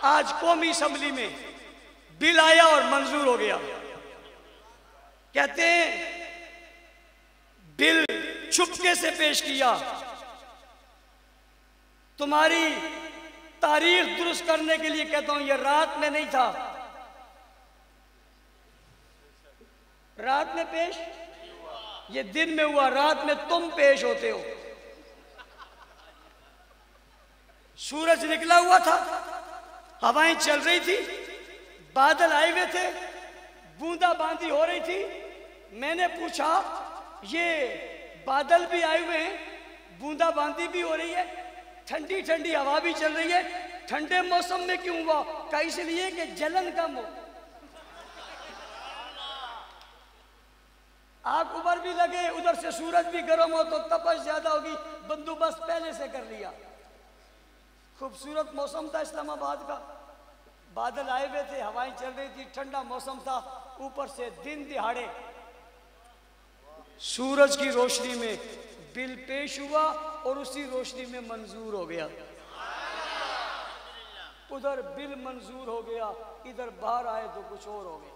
आज कौमी असम्बली में बिल आया और मंजूर हो गया। कहते हैं बिल चुपके से पेश किया, तुम्हारी तारीख दुरुस्त करने के लिए कहता हूं, यह रात में नहीं था, रात में पेश, ये दिन में हुआ, रात में तुम पेश होते हो। सूरज निकला हुआ था, हवाएं चल रही थी, बादल आए हुए थे, बूंदाबांदी हो रही थी। मैंने पूछा ये बादल भी आए हुए हैं, बूंदाबांदी भी हो रही है, ठंडी ठंडी हवा भी चल रही है, ठंडे मौसम में क्यों हुआ? का इसलिए कि जलन कम हो, आग उबर भी लगे, उधर से सूरज भी गर्म हो तो तपश ज्यादा होगी, बंदोबस्त पहले से कर लिया। खूबसूरत मौसम था इस्लामाबाद का, बादल आए हुए थे, हवाएं चल रही थी, ठंडा मौसम था, ऊपर से दिन दिहाड़े सूरज की रोशनी में बिल पेश हुआ और उसी रोशनी में मंजूर हो गया। उधर बिल मंजूर हो गया, इधर बाहर आए तो कुछ और हो गया।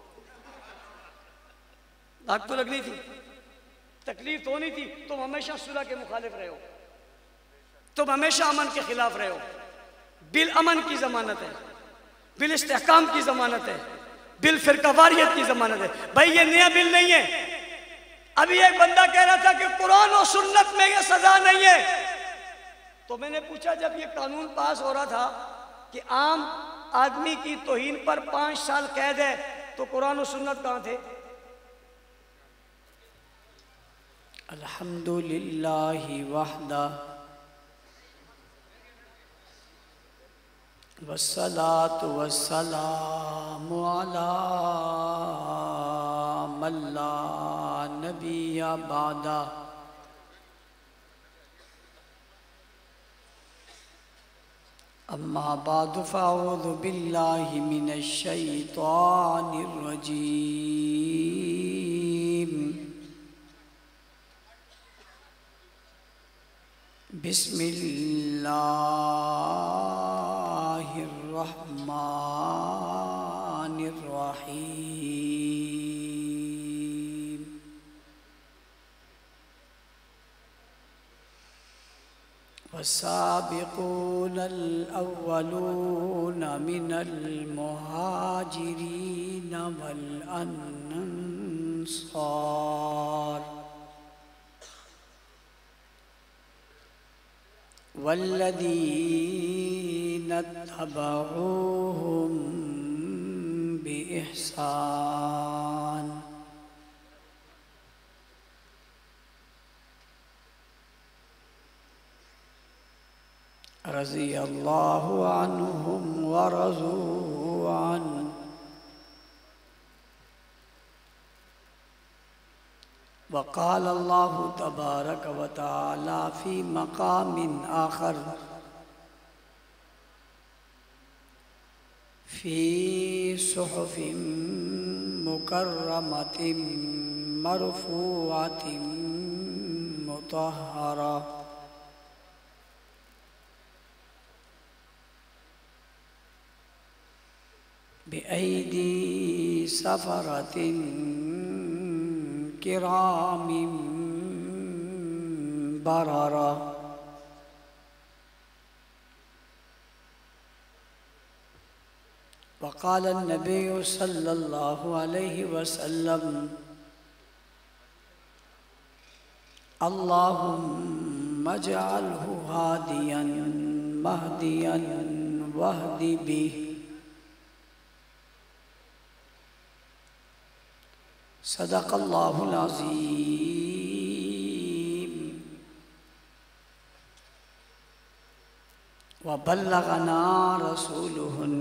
आग तो लगनी थी, तकलीफ तो होनी थी। तुम हमेशा सुलह के मुखालिफ रहे हो, तुम हमेशा अमन के खिलाफ रहे हो। बिल अमन की जमानत है, बिल इस्तेहकाम की जमानत है, बिल फिरकावारियत की जमानत है। भाई ये नया बिल नहीं है। अभी एक बंदा कह रहा था कि कुरान और सुन्नत में ये सजा नहीं है, तो मैंने पूछा जब ये कानून पास हो रहा था कि आम आदमी की तौहीन पर 5 साल कैद है, तो कुरान और सुन्नत कहाँ थे? अल्हम्दुलिल्लाहि वहदा वस्सलातु वस्सलामु अला मन ला नबिय्य बअदा। अम्मा बअद फ़अऊज़ु बिल्लाहि मिनश शैतानिर रजीम। बिस्मिल्लाहिर्रहमानिर्रहीम। वस्साबिक़ूनल अव्वलून मिनल मुहाजिरीन वल अंसार वल्लज़ीन तबऊहुम बिइहसान रज़ियल्लाहु अन्हुम व रज़ू अन्हु वक़ाल अल्लाहु तबारक व तआला फ़ी मक़ामिन आख़र फ़ी सुहुफ़िन मुकर्रमतिन मरफ़ूअतिन मुतहहरा बिअयदी सफ़रतिन किरामिन बररा। वक़ाल नबी सल्लल्लाहु अलैहि वसल्लम अल्लाहुम्मा जअल्हु हादियन महदियन वहदि बिहि। सदक़ल्लाहुल अज़ीम व बल्लगना रसूलुहुन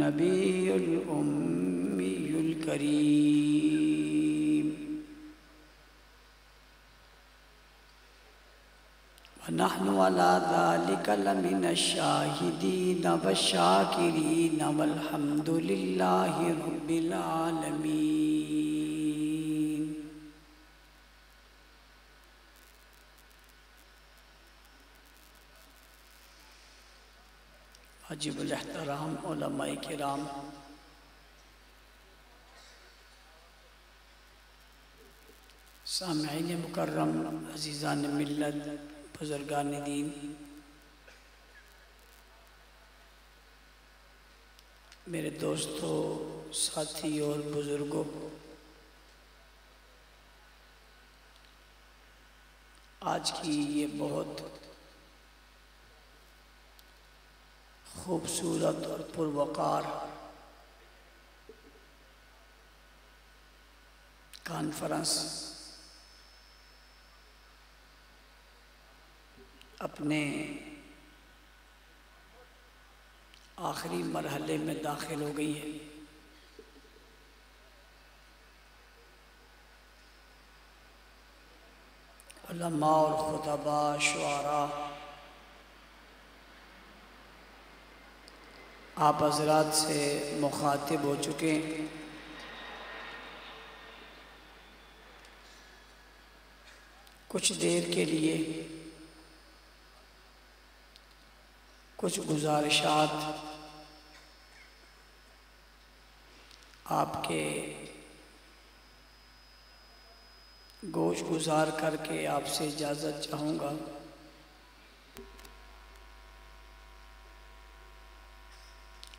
नबियुल उम्मियुल करीम व नहनु अला ज़ालिका लमिनश शाहिदीन वश्शाकिरीन वल्हम्दुलिल्लाहि रब्बिल आलमीन। वाजिबुल एहतराम उलमाए किराम, सामईन मुकर्रम, अज़ीज़ान मिल्लत, बुज़ुर्गान दीन, मेरे दोस्तों, साथी और बुज़ुर्गों, आज की ये बहुत खूबसूरत और पुरवकार कॉन्फ्रेंस अपने आखिरी मरहले में दाखिल हो गई है। उलमा और खुतबा, शुआरा, आप हज़रात से मुखातिब हो चुके हैं। कुछ देर के लिए कुछ गुजारिशात आपके गोश गुजार करके आपसे इजाज़त चाहूँगा।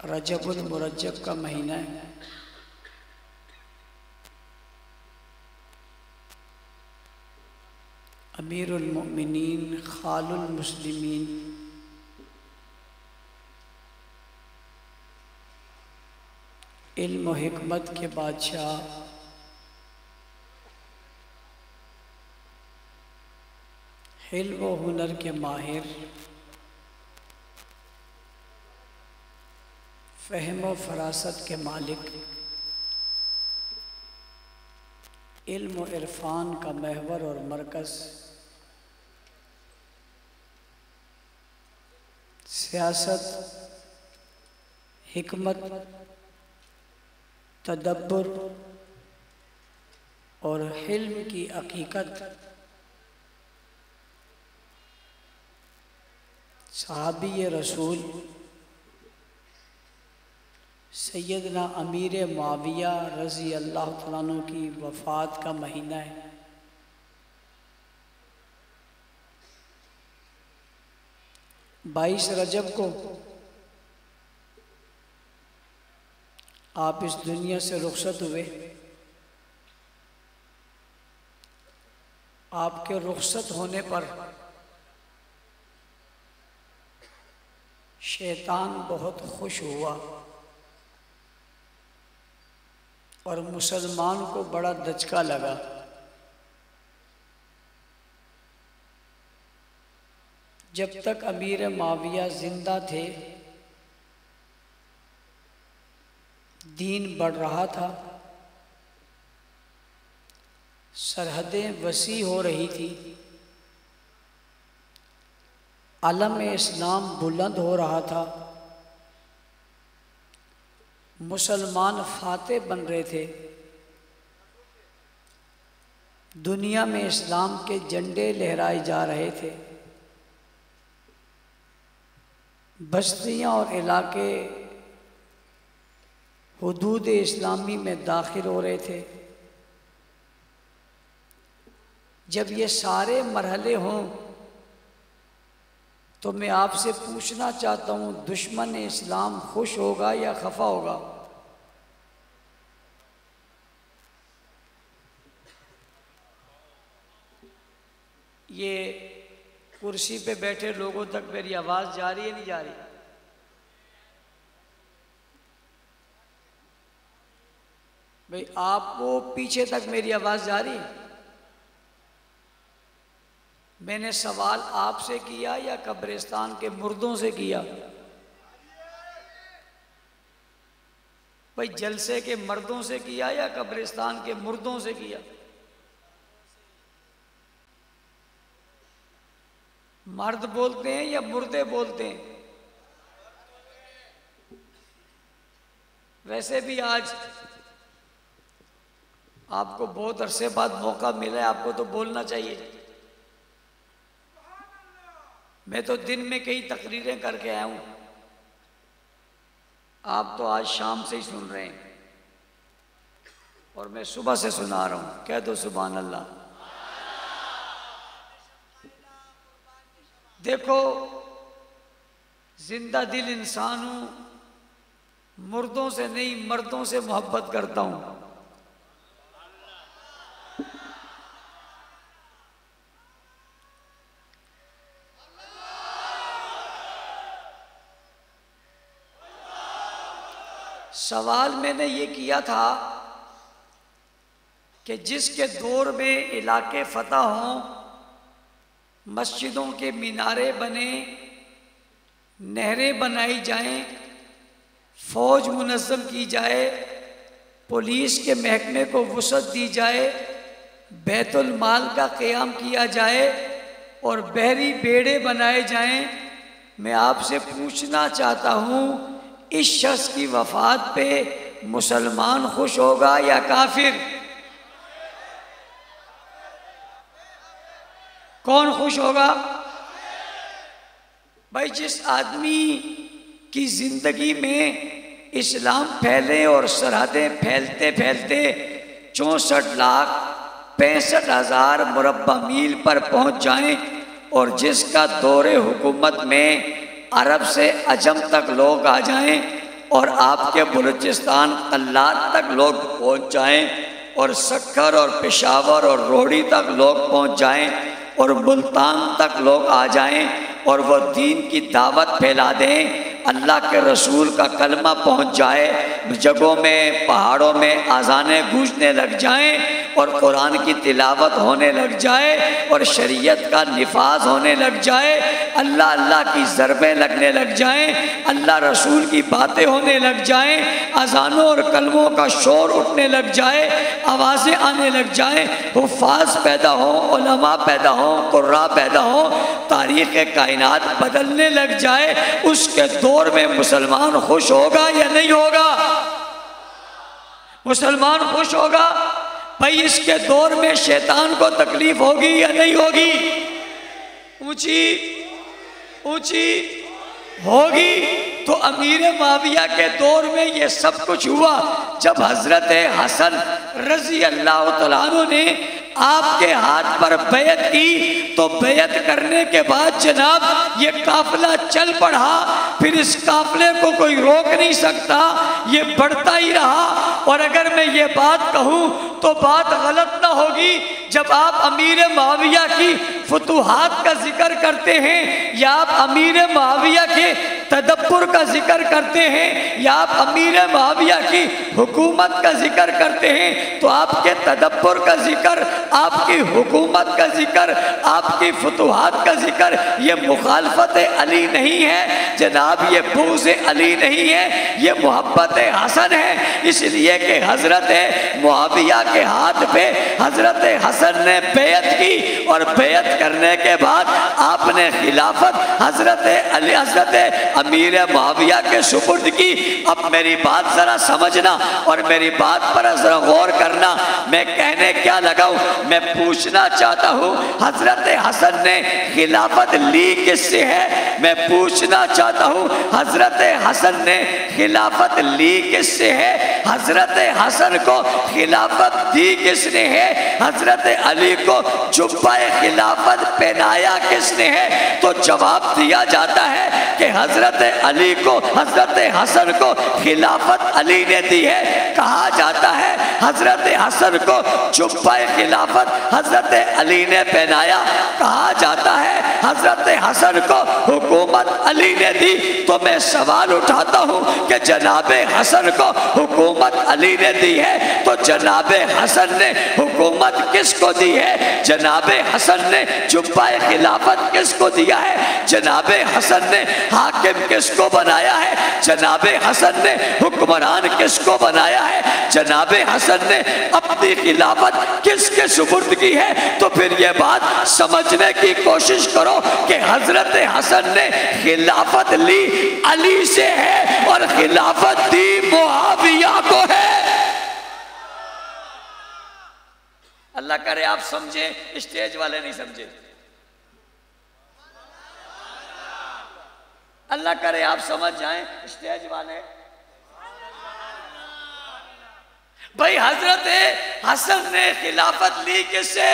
रजबुल मुरज्जब का महीना है। अमीरुल मोमिनीन, खालुल मुस्लिमीन, इल्म व हिकमत के बादशाह, हिल्म व हुनर के माहिर, फ़हम व फ़रासत के मालिक, इल्म व इरफ़ान का महवर और मरकज़, सियासत, हिकमत, तदब्बुर और हिल्म की हकीकत, सहाबी रसूल सैयदना अमीर मुआविया रज़ी अल्लाह तआला अन्हु की वफ़ात का महीना है। बाईस रजब को आप इस दुनिया से रुखसत हुए। आपके रुखसत होने पर शैतान बहुत खुश हुआ और मुसलमान को बड़ा दचका लगा। जब तक अमीर मुआविया जिंदा थे, दीन बढ़ रहा था, सरहदें वसी हो रही थी, अलम इस्लाम बुलंद हो रहा था, मुसलमान फातेह बन रहे थे, दुनिया में इस्लाम के झंडे लहराए जा रहे थे, बस्तियां और इलाके हुदूद इस्लामी में दाखिल हो रहे थे। जब ये सारे मरहले हों तो मैं आपसे पूछना चाहता हूँ, दुश्मन इस्लाम खुश होगा या खफा होगा? ये कुर्सी पे बैठे लोगों तक मेरी आवाज़ जा रही है नहीं जा रही? भाई आपको पीछे तक मेरी आवाज़ जा रही है? मैंने सवाल आपसे किया या कब्रिस्तान के मुर्दों से किया? भाई जलसे के मर्दों से किया या कब्रिस्तान के मुर्दों से किया? मर्द बोलते हैं या मुर्दे बोलते हैं? वैसे भी आज आपको बहुत अरसे बाद मौका मिला है, आपको तो बोलना चाहिए। मैं तो दिन में कई तकरीरें करके आया हूँ, आप तो आज शाम से ही सुन रहे हैं और मैं सुबह से सुना रहा हूं। कह दो सुभान अल्लाह। देखो, जिंदा दिल इंसान हूं, मुर्दों से नहीं मर्दों से मोहब्बत करता हूं। सवाल मैंने ये किया था कि जिसके दौर में इलाके फतह हों, मस्जिदों के मीनारे बने, नहरें बनाई जाएं, फौज मुनज़्ज़म की जाए, पुलिस के महकमे को वुसअत दी जाए, बैतुल माल का क़याम किया जाए और बहरी बेड़े बनाए जाएं। मैं आपसे पूछना चाहता हूँ, इस शख्स की वफ़ात पे मुसलमान खुश होगा या काफिर? कौन खुश होगा? भाई, जिस आदमी की जिंदगी में इस्लाम फैले और सरहदें फैलते फैलते 64,65,000 मुरब्बा मील पर पहुंच जाएं और जिसका दौरे हुकूमत में अरब से अजम तक लोग आ जाएं और आपके बलूचिस्तान अल्लाह तक लोग पहुंच जाएं और सक्कर और पेशावर और रोहड़ी तक लोग पहुंच जाएं और मुल्तान तक लोग आ जाएं और वो दीन की दावत फैला दें, अल्लाह के रसूल का कलमा पहुंच जाए, जगहों में पहाड़ों में आज़ानें गूंजने लग जाएं और कुरान की तिलावत होने लग जाए और शरीयत का निफाज होने लग जाए, अल्लाह अल्लाह की ज़रबें लगने लग जाएं, अल्लाह रसूल की बातें होने लग जाएं, अज़ानों और कलमों का शोर उठने लग जाए, आवाज़ें आने लग जाएं, हुफ़ाज़ पैदा हों, उलमा पैदा हों, कुर्रा पैदा हों, तारीख़ कायनात बदलने लग जाए, उसके दौर में मुसलमान खुश होगा या नहीं होगा? मुसलमान खुश होगा? भाई, इसके दौर में शैतान को तकलीफ होगी या नहीं होगी? ऊंची ऊंची होगी। तो अमीर माविया के दौर में ये सब कुछ हुआ जब हजरत हसन रजी अल्लाह तआला अन्हु ने आपके हाथ पर बैत की। तो बैत करने के बाद जनाब ये काफिला चल पड़ा, फिर इस काफिले को कोई रोक नहीं सकता, ये बढ़ता ही रहा। और अगर मैं ये बात कहूँ तो बात गलत ना होगी, जब आप अमीर माविया की फतूहात का जिक्र करते हैं या आप अमीर माविया के तदब्बुर का जिक्र करते हैं या आप अमीर माविया की हुकूमत का जिक्र करते हैं, तो आपके तदब्बुर का जिक्र, आपकी हुकूमत का जिक्र, आपकी फतूहात का जिक्र, ये मुखालफत अली नहीं है जनाब, ये बुग़्ज़ अली नहीं है, ये मोहब्बत हसन है। इसलिए कि हजरत मुआविया के हाथ पे हजरत हसन ने बैत की और बैत करने के बाद आपने खिलाफत हजरत अली, हजरत अमीर मुआविया के सुपुर्द की। अब मेरी बात जरा समझना और मेरी बात पर जरा गौर करना, मैं कहने क्या लगा हूं। मैं पूछना चाहता हूं, हजरत हसन ने खिलाफत ली किससे है? मैं पूछना चाहता हूं, हजरत हसन ने खिलाफत ली किससे है? हजरत हसन को खिलाफत दी किसने है? हजरत अली को जुब्बाए खिलाफत पहनाया किसने है? तो जवाब दिया जाता है कि हजरत अली को, हजरत हसन को खिलाफत अली ने दी है। कहा जाता है हजरत हसन को जुब्बाए खिलाफत हजरत अली ने पहनाया, कहा जाता है हजरत हसन को हुकूमत अली ने दी। तो मैं सवाल उठाता हूँ कि जनाबे हसन को हुकूमत अली ने दी है, तो जनाबे हसन ने हुकूमत किसको दी है? जनाबे हसन ने जुब्बाए खिलाफत किसको दिया है? जनाबे हसन ने हाकिम किसको बनाया है? जनाबे हसन ने हुक्मरान किसको बनाया है? जनाबे हसन ने अपनी खिलाफत किसके सुपुर्द की है? तो फिर यह बात समझने की कोशिश करो कि हजरत हसन ने खिलाफत ली अली से है और खिलाफत दी मुआविया को है। अल्लाह करे आप समझे, स्टेज वाले नहीं समझे। अल्लाह करे आप समझ जाएं, स्टेज वाले भाई हजरत हसन ने खिलाफत ली किससे?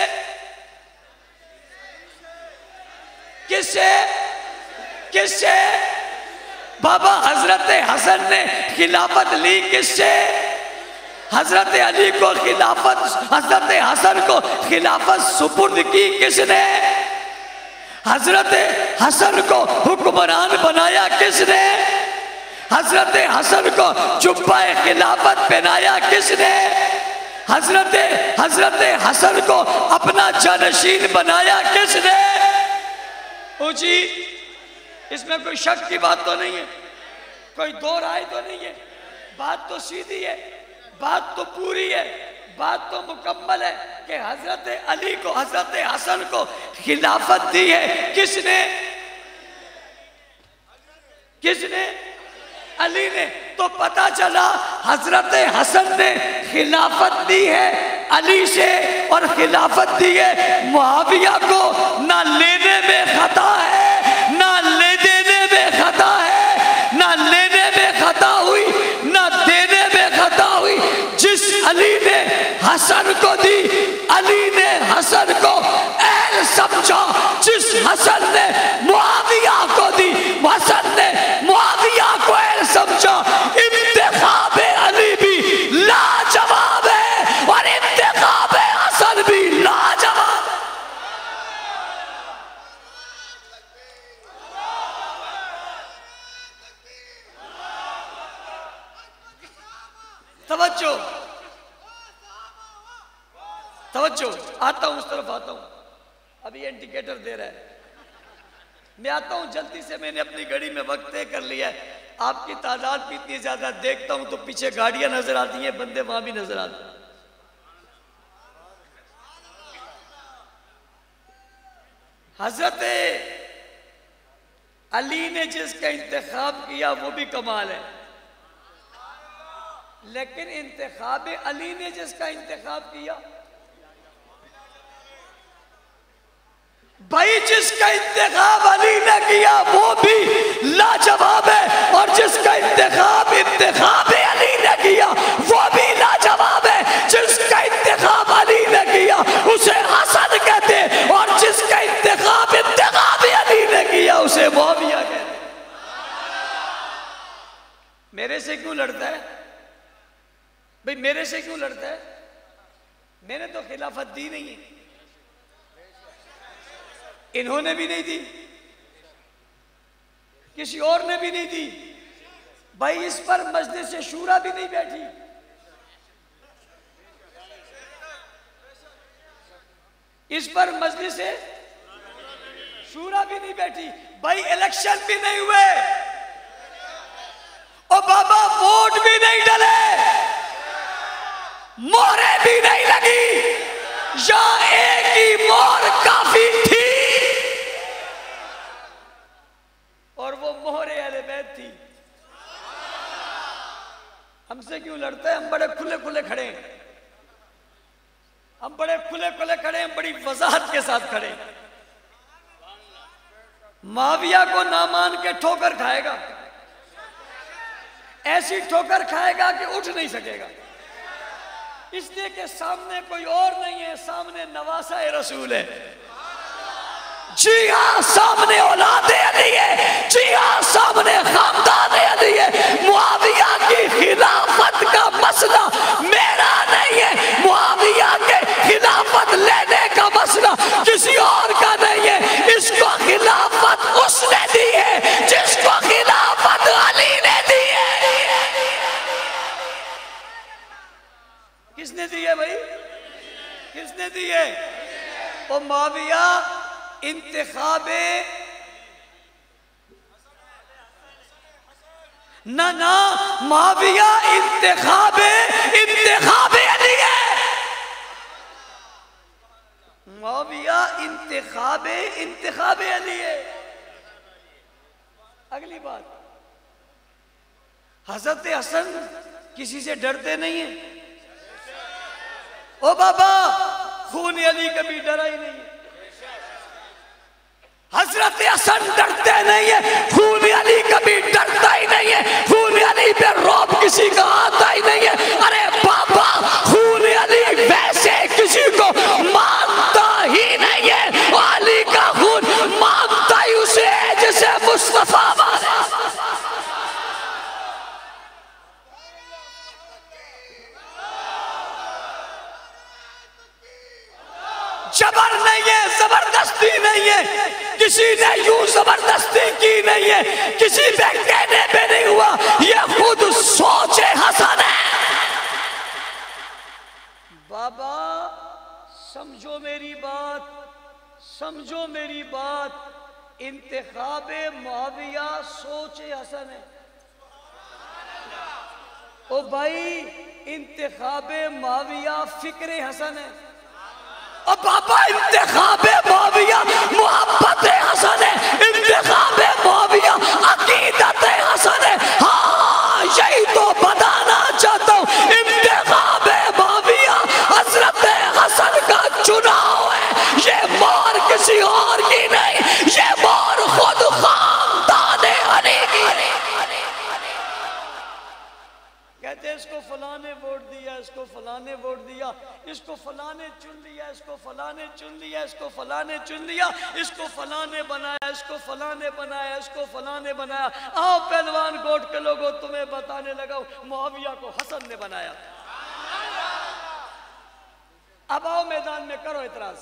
किससे? किससे? बाबा हजरत हसन ने खिलाफत ली किससे? हजरत अली को खिलाफत, हजरत हसन को खिलाफत सुपुर्द की किसने? हजरत हसन को हुक्मरान बनाया किसने? हजरत हसन को जुब्बा खिलाफत पहनाया किसने? हजरत हसन को अपना जानशीन बनाया किसने? जी इसमें कोई शक की बात तो नहीं है, कोई दो राय तो नहीं है, बात तो सीधी है, बात तो पूरी है, बात तो मुकम्मल है कि हजरत अली को, हजरत हसन को खिलाफत दी है किसने? किसने? अली ने। तो पता चला हजरत हसन ने खिलाफत दी है अली से और खिलाफत दी है मुआविया को। ना लेने में खता है, ना ले देने में खता है, ना लेने में खता हुई, ना देने में खता हुई। जिस अली ने हसन को दी, अली ने हसन को अहल समझा। जिस हसन ने मुआविया को दी, हसन ने मुआविया को अहल समझा। इंतखाब अली भी लाजवाब है और इंतखाब हसन भी लाजवाब है। तवज्जो, तवज्जो, आता हूं, उस तरफ आता हूं। अभी इंडिकेटर दे रहा है, मैं आता हूं जल्दी से। मैंने अपनी घड़ी में वक्त तय कर लिया है। आपकी तादाद भी इतनी ज्यादा, देखता हूं तो पीछे गाड़ियां नजर आती हैं, बंदे वहां भी नजर आते हैं। हजरत अली ने जिसका इंतखाब किया वो भी कमाल है, लेकिन इंतखाब अली ने जिसका इंतखाब किया, भाई जिसका इंतखाब अली ने किया वो भी लाजवाब है, और जिसका इंतखाब अली ने किया वो भी लाजवाब है। जिसका इंतखाब अली ने किया उसे हसन कहते, और जिसका इंतखाब अली ने किया उसे मुआविया कहते। मेरे से क्यों लड़ता है भाई? मेरे से क्यों लड़ता है? मैंने तो खिलाफत दी नहीं है, इन्होंने भी नहीं दी, किसी और ने भी नहीं दी। भाई इस पर मजलिस शूरा भी नहीं बैठी, इस पर मजलिस शूरा भी नहीं बैठी। भाई इलेक्शन भी नहीं हुए, और बाबा वोट भी नहीं डले, मोहरें भी नहीं लगी, या एक ही मोहर काफी थी, और वो मोहरे अहले बैत थी। हमसे क्यों लड़ता है? हम बड़े खुले खुले खड़े हैं, हम बड़े खुले खुले खड़े हैं, बड़ी वजाहत के साथ खड़े हैं। मुआविया को ना मान के ठोकर खाएगा, ऐसी ठोकर खाएगा कि उठ नहीं सकेगा, इसलिए कि सामने कोई और नहीं है, सामने नवासा रसूल है। जी हाँ, सामने औलादे अली है, जी हाँ, सामने खानदान अली है। मुआविया की खिलाफत का मसला मेरा नहीं है, मुआविया के खिलाफत लेने का मसला किसी और का नहीं है। इसको खिलाफत उसने दी है जिसको खिलाफत अली ने दी है। किसने दी है भाई? किसने दी है? वो मुआविया इंतखाबे ना, मुआविया इंतखाबे अली है। मुआविया इंतखाबे अली है। अगली बात, हजरत हसन किसी से डरते नहीं है। ओ बाबा, खून अली कभी डरा ही नहीं है। हजरत हसन डरते नहीं है, खून अली कभी डरता ही नहीं है, खून अली पे रौब किसी का आता ही नहीं है। अरे बाबा, जबर नहीं है, जबरदस्ती नहीं है, किसी ने यूं जबरदस्ती की नहीं है, किसी पे कहने पे नहीं हुआ, ये खुद सोचे हसन है। बाबा समझो मेरी बात, समझो मेरी बात, इंतखाबे मुआविया सोचे हसन है। ओ भाई इंतखाबे मुआविया फिक्रे हसन है। और बाबा इंतखाबे मुआविया मोहब्बत हसन है, इंतखाबे मुआविया अकीदत हसन है। हाँ यही तो बताना चाहता हूँ, इंतखाबे मुआविया हजरत हसन का चुनाव है। ये मार किसी और की नहीं, ये मार खुद खानदान अली की। कहते इसको फलाने वोट दिया, इसको फलाने वोट दिया, इसको फलाने चुन लिया, इसको फलाने चुन लिया, इसको फलाने चुन लिया, इसको फलाने बनाया, इसको फलाने बनाया, इसको फलाने बनाया। आओ पहलवान गोट के लोगों, तुम्हें बताने लगा मुआविया को हसन ने बनाया। अब आओ मैदान में करो एतराज,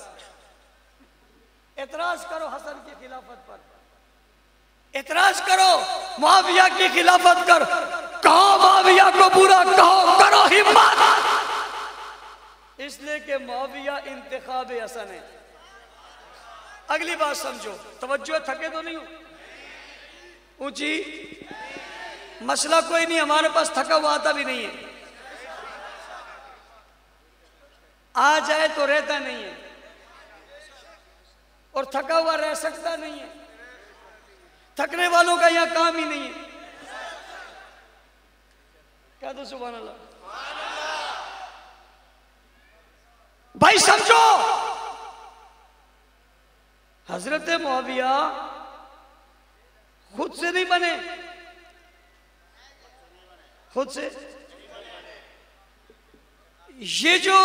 एतराज करो हसन की खिलाफत पर, एतराज करो मुआविया की खिलाफत कर, कहो मुआविया को बुरा कहो, करो हिम्मत, इसलिए कि मुआविया इंतखाबे हसन है। अगली बात समझो, तवज्जो, थके तो नहीं हो ऊंची, मसला कोई नहीं, हमारे पास थका हुआ आता भी नहीं है, आ जाए तो रहता नहीं है, और थका हुआ रह सकता नहीं है। थकने वालों का यहां काम ही नहीं है। क्या तो सुभान अल्लाह। भाई समझो, हजरत मुआविया खुद से नहीं बने, खुद से ये जो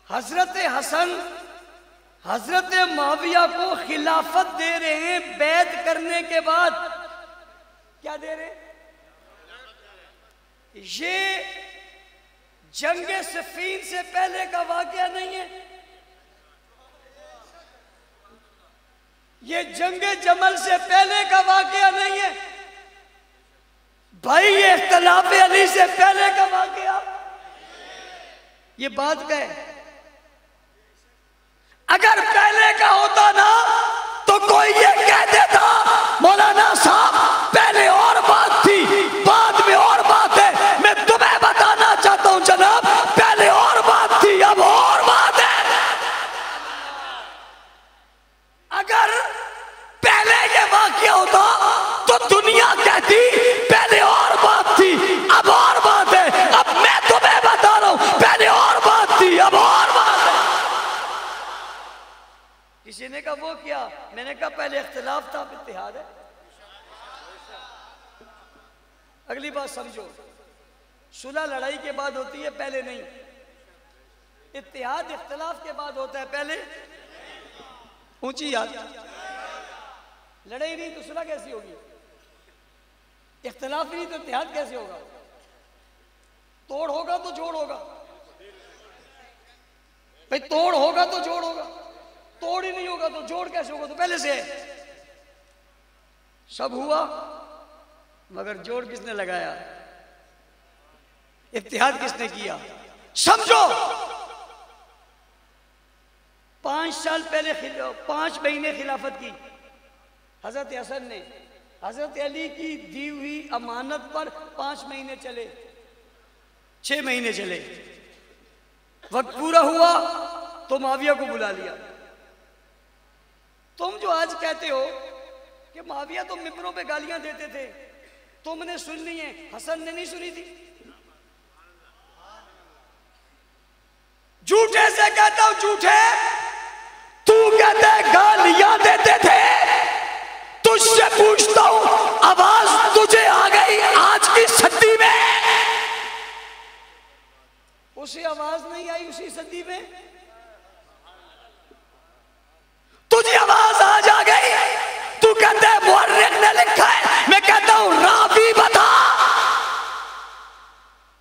हजरत हसन हजरत मुआविया को खिलाफत दे रहे हैं, बैत करने के बाद क्या दे रहे हैं? ये जंगे सफीन से पहले का वाकया नहीं है, ये जंगे जमल से पहले का वाकया नहीं है भाई, ये इख्तिलाफ अली से पहले का वाकया। ये बात का है, अगर पहले का होता ना तो कोई ये कह देता मौलाना साहब पहले और बात थी, बाद में और बात है। मैं तुम्हें बताना चाहता हूं जनाब, पहले और बात थी, अब और बात है। अगर पहले ये वाकया होता तो दुनिया कहती पहले और बात थी, अब और बात है। अब मैं तुम्हें बता रहा हूं, पहले और बात थी, अब और बात है। किसी ने कहा वो क्या, मैंने कहा पहले इख्तिलाफ था, अब इत्तिहाद है। अगली बात समझो, सुलह लड़ाई के बाद होती है, पहले नहीं। इत्तिहाद इख्तिलाफ के बाद होता है, पहले ऊंची याद। लड़ाई नहीं तो सुलह कैसी होगी, इख्तिलाफ नहीं तो इत्तिहाद कैसे होगा? तोड़ होगा तो जोड़ होगा भाई, तोड़ होगा तो जोड़ होगा, तोड़ ही नहीं होगा तो जोड़ कैसे होगा? तो पहले से है, सब हुआ मगर जोड़ किसने लगाया? इत्तिहाद किसने किया? समझो 5 साल पहले 5 महीने खिलाफत की हजरत हसन ने, हजरत अली की दी हुई अमानत पर 5 महीने चले, 6 महीने चले, वक्त पूरा हुआ तो मुआविया को बुला लिया। तुम जो आज कहते हो कि मुआविया तो मिंबरों पे गालियां देते थे, तुमने सुननी है, हसन ने नहीं सुनी थी। झूठे से कहता हूं, झूठे, तू कहते गालियां देते थे, तुझसे पूछता हूं आवाज तुझे आ गई आज की सदी में? उसे आवाज नहीं आई उसी सदी में? तुझे आवाज आज आ गई? तू कहता है मुअर्रिख ने लिखा है, मैं कहता हूं रावी बता,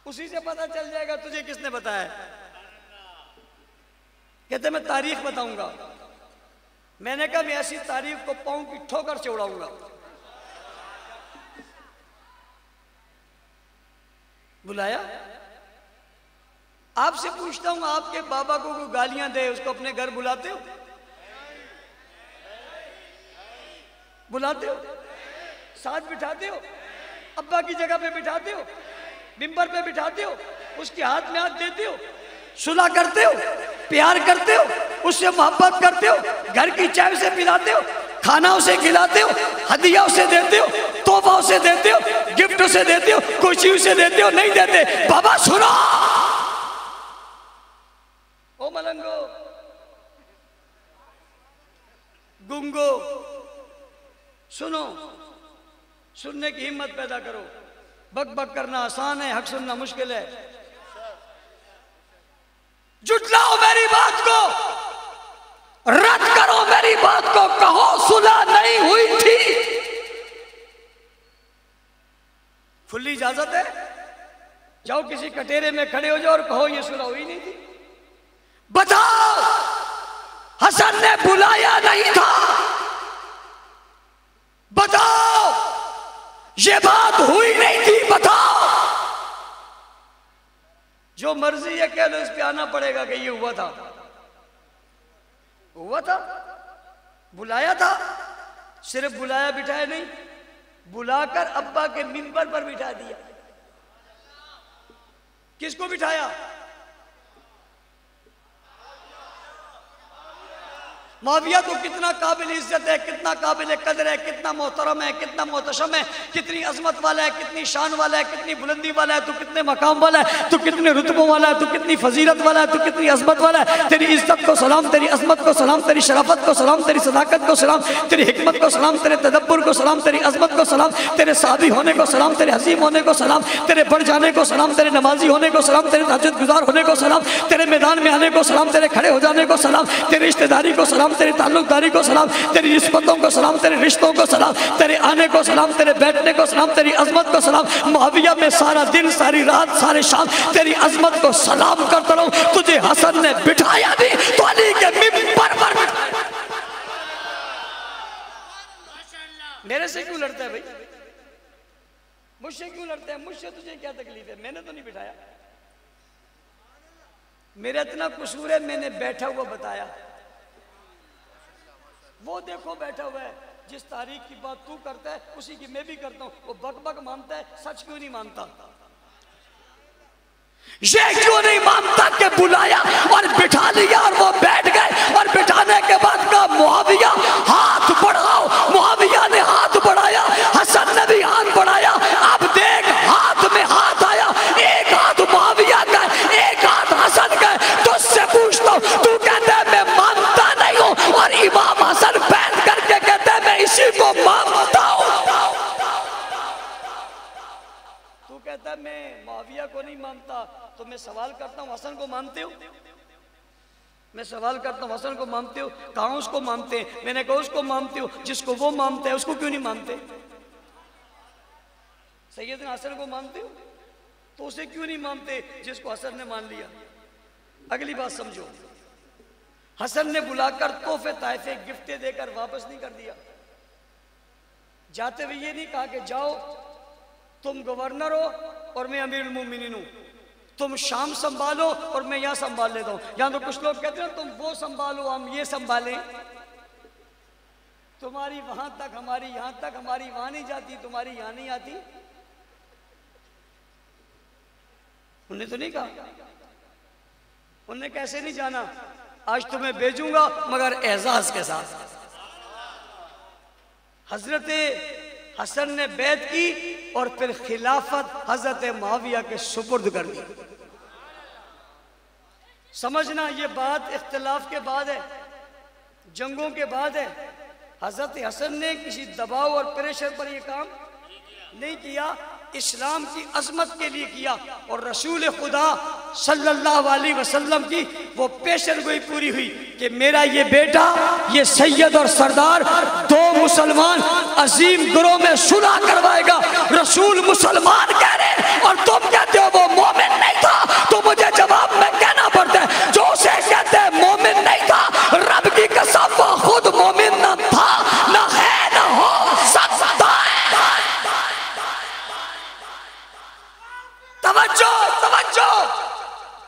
उसी से पता चल जाएगा तुझे किसने बताया। कहते मैं तारीख बताऊंगा। मैंने कहा मैं ऐसी तारीख को पाऊं कि ठोकर से उड़ाऊंगा। बुलाया, आपसे पूछता हूं, आपके बाबा को कोई गालियां दे उसको अपने घर बुलाते हो? बुलाते हो? साथ बिठाते हो? अब्बा की जगह पे बिठाते हो? मिंबर पे बिठाते हो? उसके हाथ में हाथ देते हो? सुलह करते हो? प्यार करते हो? उससे मोहब्बत करते हो? घर की चाय उसे पिलाते हो? खाना उसे खिलाते हो? हदिया उसे देते हो? तोहफा उसे देते हो? गिफ्ट उसे देते हो? कोई चीज उसे देते हो? नहीं देते। बाबा सुनो, ओ मलंगो, गुंगो, सुनो, सुनने की हिम्मत पैदा करो। बक बक करना आसान है, हक सुनना मुश्किल है। जुटलाओ मेरी बात को, रद्द करो मेरी बात को, कहो सुलह नहीं हुई थी। खुली इजाजत है, जाओ किसी कटेरे में खड़े हो जाओ और कहो ये सुलह हुई नहीं थी। बताओ हसन ने बुलाया नहीं था, बताओ ये बात हुई नहीं थी, बताओ। जो मर्जी है कह लो, इस पे आना पड़ेगा कि ये हुआ था। हुआ था, बुलाया था, सिर्फ बुलाया बिठाया नहीं, बुलाकर अब्बा के मिंबर पर बिठा दिया। किसको बिठाया? मुआविया तो कितना काबिल इज्जत है, कितना काबिल कदर है, कितना मोहतरम है, कितना मोहतशम है, कितनी अजमत वाला है, कितनी शान वाला है, कितनी बुलंदी वाला है, तू कितने मकाम वाला है, तू कितने रुतबों वाला है, तू कितनी फजीलत वाला है, तू कितनी अजमत वाला है। तेरी इज्जत को सलाम, तेरी अजमत को सलाम, तेरी शराफत को सलाम, तेरी सदाकत को सलाम, तेरी हिकमत को सलाम, तेरे तदब्बुर को सलाम, तेरी अजमत को सलाम, तेरे सादी होने को सलाम, तेरे हसीम होने को सलाम, तेरे बढ़ जाने को सलाम, तेरे नमाजी होने को सलाम, तेरे तहज्जुद गुजार होने को सलाम, तेरे मैदान में आने को सलाम, तेरे खड़े हो जाने को सलाम, तेरी रिश्तेदारी को सलाम, तेरी ताल्लुकदारी को सलाम, तेरी निस्बतों को सलाम, तेरे रिश्तों को सलाम, तेरे आने को सलाम, तेरे बैठने को सलाम, तेरी अजमत को सलाम। मुआविया में सारा दिन, सारी रात, सारे शाम तेरी अजमत को सलाम करता रहूं। तुझे हसन ने बिठाया भी तो अली के मिंबर पर बिठाया। मेरे से क्यों लड़ता है भाई? मुझसे क्यों लड़ता है? मुझसे तुझे क्या तकलीफ है? मैंने तो नहीं बिठाया। मेरा इतना कसूर है, मैंने बैठा हुआ बताया। वो देखो बैठा हुआ है, जिस तारीख की बात तू करता है उसी की मैं भी करता हूं। वो बक बक मानता है, सच क्यों नहीं मानता? ये क्यों नहीं मानता कि बुलाया और बिठा लिया और वो बैठ गए और बिठाने के बाद का मुआविया हाथ बढ़ाओ। मुआविया ने हाथ बढ़ाया, हसन ने भी हाथ बढ़ाया। अब देख हाथ में हाथ आया, एक हाथ मुआविया का, एक हाथ हसन का। तुझसे पूछता हूं, तू कहता है मैं मानता नहीं हूं और इमाम हसन बैठ करके कहता है मैं इसी को मानता हूं। तू कहता है मैं मुआविया को नहीं मानता, तो मैं सवाल करता हूं हसन को मानते हो? मैं सवाल करता हूं हसन को मानते हो? कहां उसको मानते हैं? मैंने कहा उसको मानते हो, जिसको वो मानते हैं उसको क्यों नहीं मानते? सैयदना हसन को मानते हो तो उसे क्यों नहीं मानते जिसको हसन ने मान लिया? अगली बात समझो, हसन ने बुलाकर तोहफे तहफे गिफ्टें देकर वापस नहीं कर दिया। जाते हुए ये नहीं कहा कि जाओ तुम गवर्नर हो और मैं अमीरुल मोमिनीन हूं, तुम शाम संभालो और मैं यहां संभाल लेता हूं। यहां तो कुछ लोग कहते हैं तुम वो संभालो हम ये संभालें, तुम्हारी वहां तक हमारी यहां तक, हमारी वहां नहीं जाती तुम्हारी यहां नहीं आती। उन्हें तो नहीं कहा, उन्हें कैसे नहीं जाना, आज तुम्हें भेजूंगा मगर एजाज के साथ। हजरत हसन ने बैत की और फिर खिलाफत हजरत मुआविया के सुपुर्द कर दी। समझना ये बात इख्तिलाफ के बाद है, जंगों के बाद है। हजरत हसन ने किसी दबाव और प्रेशर पर यह काम नहीं किया, इस्लाम की अजमत के लिए किया। और रसूल खुदा सल्लल्लाहु अलैहि वसल्लम की वो पेशन गोई पूरी हुई कि मेरा ये बेटा, ये सैयद और सरदार दो मुसलमान अजीम गुरों में सुलह करवाएगा। रसूल मुसलमान कह रहे और तुम कहते हो वो मोमिन नहीं था, तो मुझे जवाब में कहना पड़ता है जो उसे कहते हैं मोमिन नहीं तवज्जो तवज्जो,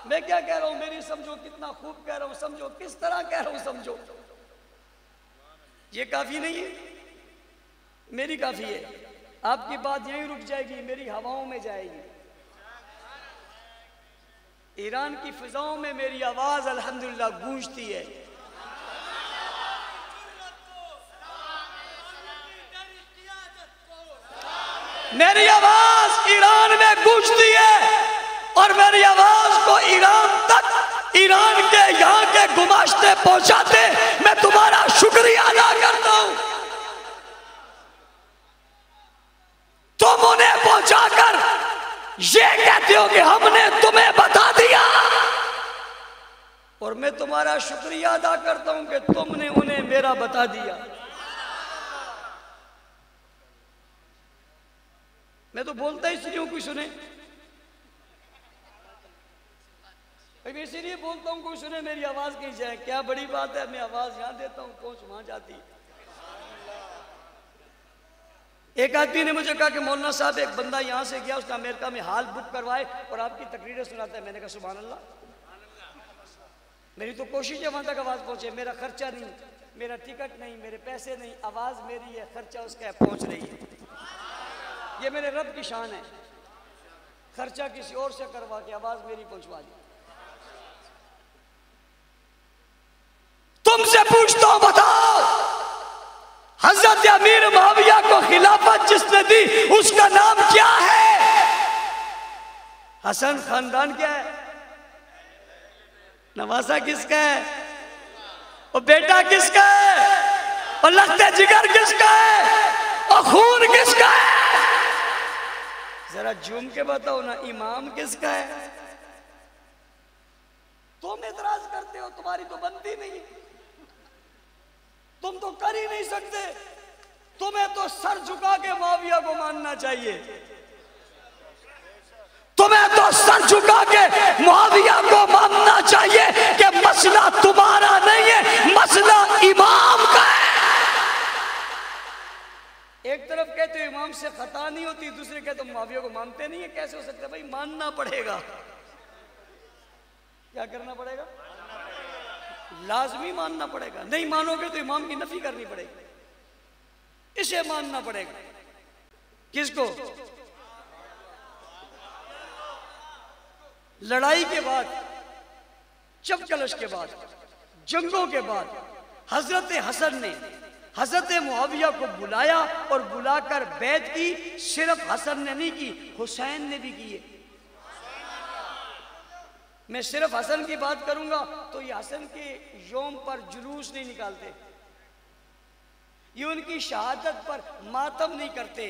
मैं क्या कह रहा हूं मेरी समझो, कितना खूब कह रहा हूं समझो, किस तरह कह रहा हूं समझो। ये काफी नहीं है, मेरी काफी है। आपकी बात यहीं रुक जाएगी, मेरी हवाओं में जाएगी। ईरान की फिजाओं में मेरी आवाज अल्हम्दुलिल्लाह गूंजती है। मेरी आवाज ईरान में गूंजती है और मेरी आवाज को ईरान तक, ईरान के यहाँ के गुमाश्ते पहुंचाते मैं तुम्हारा शुक्रिया अदा करता हूं। तुम उन्हें पहुंचाकर ये कहते हो कि हमने तुम्हें बता दिया, और मैं तुम्हारा शुक्रिया अदा करता हूं कि तुमने उन्हें मेरा बता दिया। मैं तो बोलता इसलिए हूं कोई सुने, मैं इसीलिए बोलता हूं कोई सुने, मेरी आवाज कहीं जाए। क्या बड़ी बात है, मैं आवाज यहां देता हूं, पहुंच वहां जाती। एक आदमी ने मुझे कहा कि मौलाना साहब एक बंदा यहां से गया, उसने अमेरिका में हाल बुक करवाए और आपकी तकरीरें सुनाता है। मैंने कहा सुभान अल्लाह, मेरी तो कोशिश है वहां तक आवाज पहुंचे। मेरा खर्चा नहीं, मेरा टिकट नहीं, मेरे पैसे नहीं, आवाज मेरी है, खर्चा उसका है, पहुंच रही है। ये मेरे रब की शान है, खर्चा किसी और से करवा के आवाज मेरी पहुंचवा दी। तुमसे पूछता हूं, बताओ हजरत अमीर मुआविया को खिलाफत जिसने दी उसका नाम क्या है? हसन खानदान क्या है? नवासा किसका है? और बेटा किसका है? और लगते जिगर किसका है? और खून किसका है? जरा झूम के बताओ ना, इमाम किसका है? तुम एतराज करते हो, तुम्हारी तो बनती नहीं, तुम तो कर ही नहीं सकते। तुम्हें तो सर झुका के मुआविया को मानना चाहिए, तुम्हें तो सर झुका के मुआविया को मानना चाहिए कि मसला तुम्हारा नहीं है, मसला इमाम का है। एक तरफ कहते हो इमाम से खता नहीं होती, दूसरे कहते हो मुआविया को मानते नहीं है। कैसे हो सकता है भाई? मानना पड़ेगा। क्या करना पड़ेगा? लाजमी मानना पड़ेगा। नहीं मानोगे तो इमाम की नफी करनी पड़ेगी, इसे मानना पड़ेगा। किसको? लड़ाई के बाद, चपकलश के बाद, जंगों के बाद हजरत हसन ने हजरत मुआविया को बुलाया और बुलाकर बैत की। सिर्फ हसन ने नहीं की, हुसैन ने भी की है। मैं सिर्फ हसन की बात करूंगा तो ये हसन के यौम पर जुलूस नहीं निकालते, ये उनकी शहादत पर मातम नहीं करते,